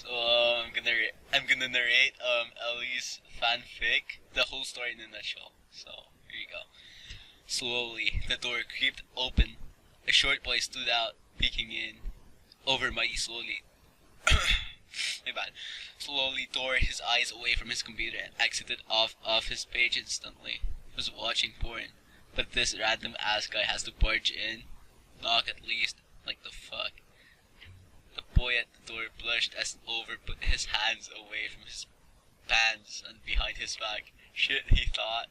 I'm gonna narrate Ellie's fanfic, the whole story in a nutshell. So here you go. Slowly, the door creaked open. A short boy stood out, peeking in. OverMighty my bad, slowly tore his eyes away from his computer and exited off his page instantly. He was watching porn, but this random ass guy has to barge in. Knock at least. Like the fuck. The boy at the door blushed as Over put his hands away from his pants and behind his back. Shit, he thought.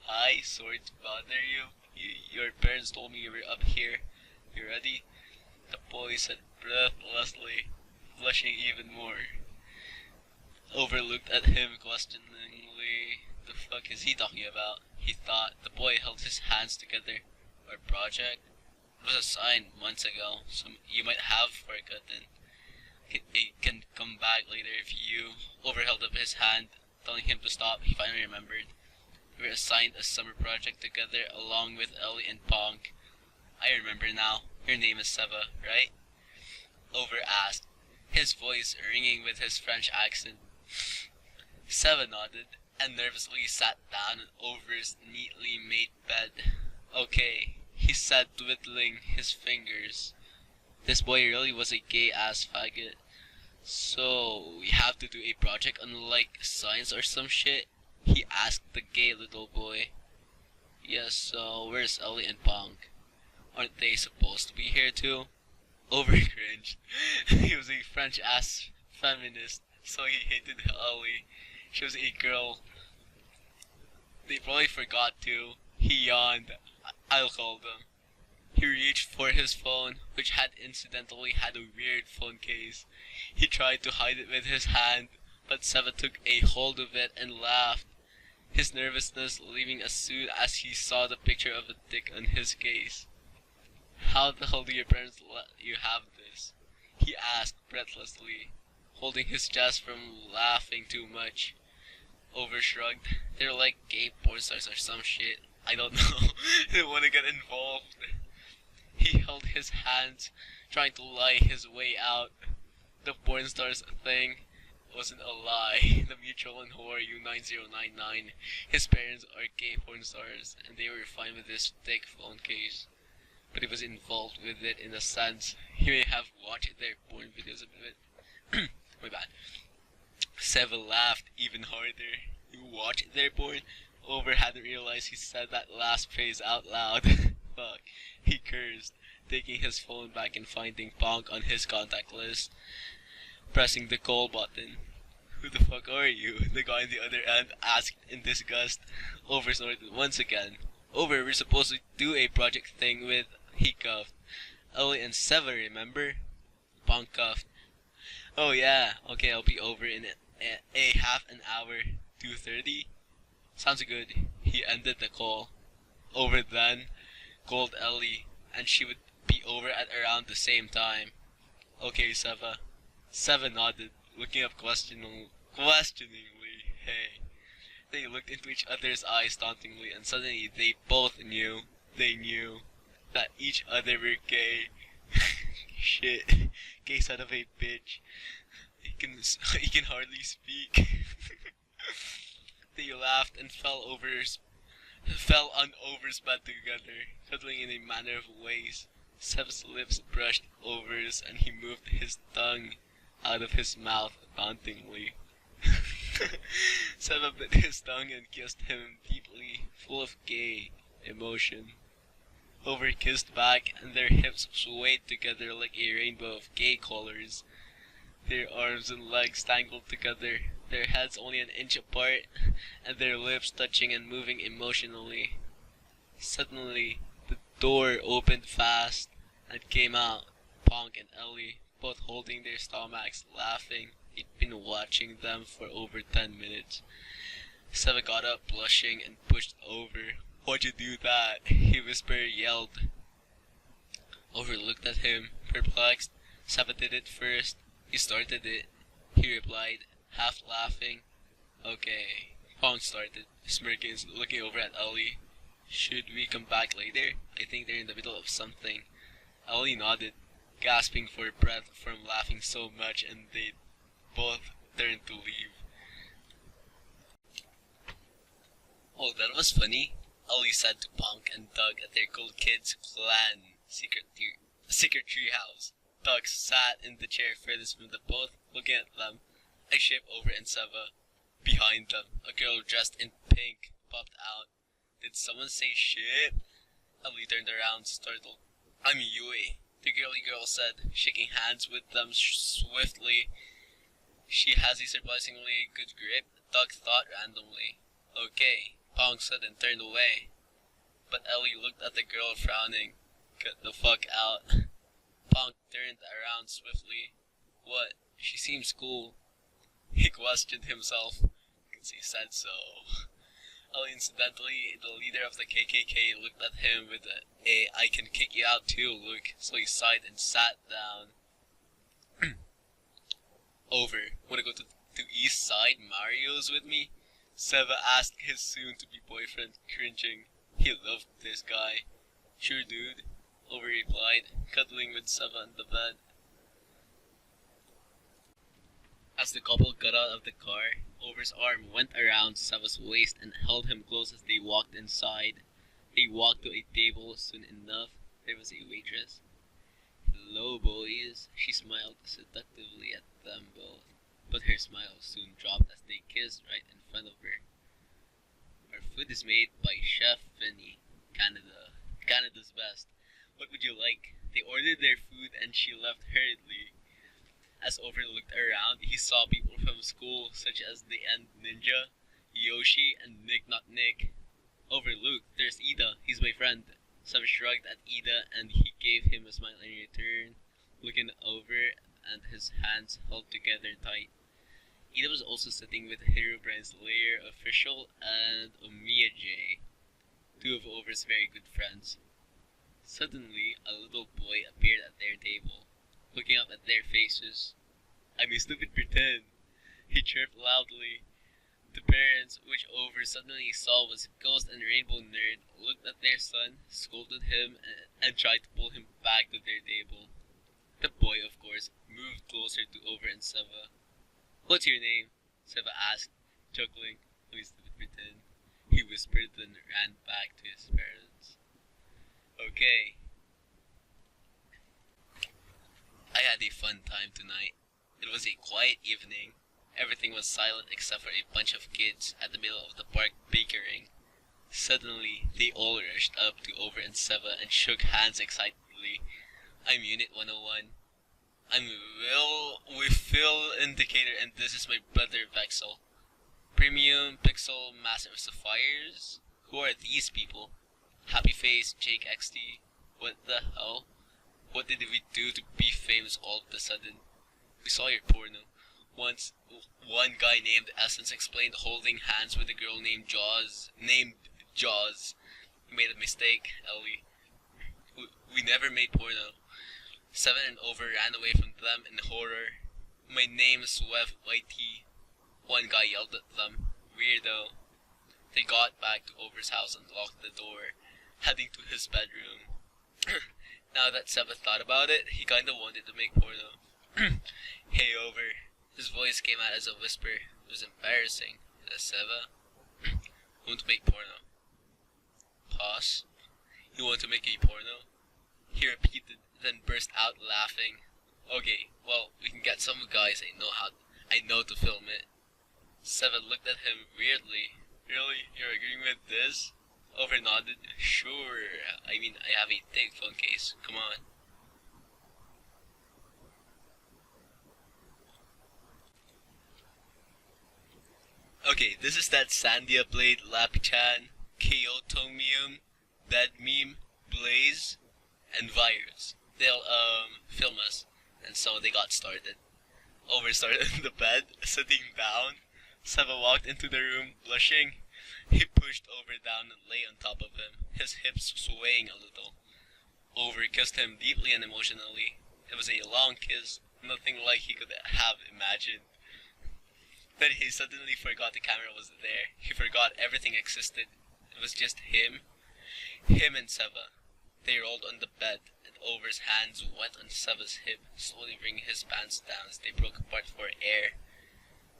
Hi, sorry to bother you. Your parents told me you were up here. You ready? The boy said breathlessly, blushing even more. Over looked at him questioningly. The fuck is he talking about? He thought. The boy held his hands together. Our project? It was assigned months ago, so you might have forgotten. It can come back later if you. Over held up his hand, telling him to stop. He finally remembered. We were assigned a summer project together along with Ellie and Ponk. I remember now. Your name is Seva, right? Over asked, his voice ringing with his French accent. Seva nodded and nervously sat down on Over's neatly made bed. Okay, he said, twiddling his fingers. This boy really was a gay-ass faggot. So, we have to do a project on, like, science or some shit? He asked the gay little boy. Yes, so where's Ellie and Punk? Aren't they supposed to be here too? Over cringed. He was a French-ass feminist, so he hated Ellie. She was a girl. They probably forgot to. He yawned. I'll call them. He reached for his phone, which had incidentally had a weird phone case. He tried to hide it with his hand, but Seva took a hold of it and laughed, his nervousness leaving as soon as he saw the picture of a dick on his case. How the hell do your parents let you have this? He asked breathlessly, holding his chest from laughing too much. Over shrugged. They're like gay porn stars or some shit. I don't know. They don't want to get involved. He held his hands, trying to lie his way out. The porn stars thing wasn't a lie. The Mutual and Horror U9099. His parents are gay porn stars, and they were fine with this thick phone case. But he was involved with it in a sense. He may have watched their porn videos a bit. My bad. Seva laughed even harder. You watched their porn? Over hadn't realized he said that last phrase out loud. Fuck. He cursed, taking his phone back and finding Ponk on his contact list. Pressing the call button. Who the fuck are you? The guy on the other end asked in disgust. Over snorted once again. Over, we're supposed to do a project thing with... He coughed. Ellie and Seva, remember? Ponk coughed. Oh yeah, okay, I'll be over in a half an hour. 2:30? Sounds good. He ended the call. Over then called Ellie, and she would be over at around the same time. Okay, Seva. Seva nodded, looking up questioningly. Hey. They looked into each other's eyes tauntingly, and suddenly they both knew. They knew that each other were gay. Shit. Gay son of a bitch. He can hardly speak. They laughed and fell on Over's bed together, cuddling in a manner of ways. Sev's lips brushed Over's, and he moved his tongue out of his mouth tauntingly. Seva bit his tongue and kissed him deeply, full of gay emotion. Over kissed back, and their hips swayed together like a rainbow of gay colors. Their arms and legs tangled together, their heads only an inch apart, and their lips touching and moving emotionally. Suddenly, the door opened fast, and came out Ponk and Ellie, both holding their stomachs, laughing. He'd been watching them for over 10 minutes. Seva got up, blushing, and pushed Over. Why'd you do that? He yelled. Over looked at him, perplexed. Seva did it first. He started it. He replied, half laughing. Okay. Ponk started, smirking, looking over at Ellie. Should we come back later? I think they're in the middle of something. Ellie nodded, gasping for breath from laughing so much, and both turned to leave. Oh, that was funny. Ellie said to Punk and Doug at their Cool Kids Clan secret treehouse. Doug sat in the chair furthest from the both, looking at them. I shipped over and Seva. Behind them, a girl dressed in pink popped out. Did someone say shit? Ellie turned around, startled. I'm Yui, the girly girl said, shaking hands with them swiftly. She has a surprisingly good grip, Doug thought randomly. Okay, Pong said and turned away. But Ellie looked at the girl frowning. Get the fuck out. Pong turned around swiftly. What? She seems cool. He questioned himself, because he said so. Oh, incidentally, the leader of the KKK looked at him with a I can kick you out too look, so he sighed and sat down. Over. Wanna go to East Side Mario's with me? Seva asked his soon-to-be boyfriend, cringing. He loved this guy. Sure, dude. Over replied, cuddling with Seva on the bed. As the couple got out of the car, Over's arm went around Seva's waist and held him close as they walked inside. They walked to a table. Soon enough, there was a waitress. Hello, boys. She smiled seductively at them both, but her smile soon dropped as they kissed right in front of her. Our food is made by Chef Vinny, Canada's best. What would you like? They ordered their food and she left hurriedly. As Over looked around, he saw people from school such as the End Ninja, Yoshi, and Nick Not Nick. Over, look, there's Ida. He's my friend. Seva shrugged at Ida and he gave him a smile in return, looking over and his hands held together tight. Ida was also sitting with Herobrine's Lair official and Omiya J, two of Over's very good friends. Suddenly, a little boy appeared at their table, looking up at their faces. I'm a stupid pretend, he chirped loudly. The parents, which Over suddenly saw was Ghost and Rainbow Nerd, looked at their son, scolded him, and tried to pull him back to their table. The boy, of course, moved closer to Over and Seva. What's your name? Seva asked, chuckling. I'm a stupid pretend, he whispered, then ran back to his parents. Okay. I had a fun time tonight. It was a quiet evening. Everything was silent except for a bunch of kids at the middle of the park bickering. Suddenly, they all rushed up to Over and Seva and shook hands excitedly. I'm Unit 101. I'm with Phil Indicator and this is my brother Vexel. Premium Pixel Master of Sapphires? Who are these people? Happy Face, Jake XT. What the hell? What did we do to be famous all of a sudden? We saw your porno. Once, one guy named Essence explained holding hands with a girl named Jaws. We made a mistake, Ellie. We never made porno. Seva and Over ran away from them in horror. My name is OverMighty. One guy yelled at them. Weirdo. They got back to Over's house and locked the door, heading to his bedroom. Now that Seva thought about it, he kinda wanted to make porno. Hey, Over. His voice came out as a whisper. It was embarrassing. Seva? Want to make porno? Pause. You want to make a porno? He repeated, then burst out laughing. Okay, well, we can get some guys I know to film it. Seva looked at him weirdly. Really? You're agreeing with this? Over nodded. Sure. I mean, I have a thick phone case. Come on. Okay, this is that Sandia Blade, Lapichan, Kyotomium, Dead Meme, Blaze, and Virus. They'll, film us. And so they got started. Over started in the bed, sitting down. Seva walked into the room, blushing. He pushed Over down and lay on top of him, his hips swaying a little. Over kissed him deeply and emotionally. It was a long kiss, nothing like he could have imagined. Then he suddenly forgot the camera was there. He forgot everything existed. It was just him and Seva. They rolled on the bed, and Over's hands went on Seva's hip, slowly bringing his pants down as they broke apart for air.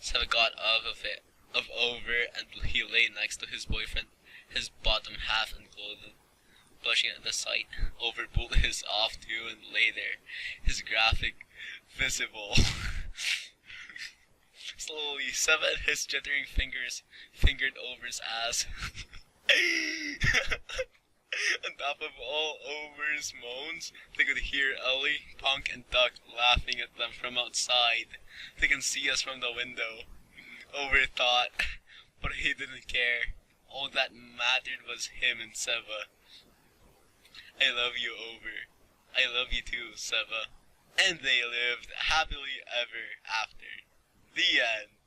Seva got of Over, and he lay next to his boyfriend, his bottom half unclothed. Blushing at the sight, Over pulled his off too and lay there, his graphic visible. Slowly, Seva and his jittering fingers fingered Over's ass. On top of all Over's moans, they could hear Ellie, Punk, and Duck laughing at them from outside. They can see us from the window. Over thought, but he didn't care. All that mattered was him and Seva. I love you, Over. I love you too, Seva. And they lived happily ever after. The end.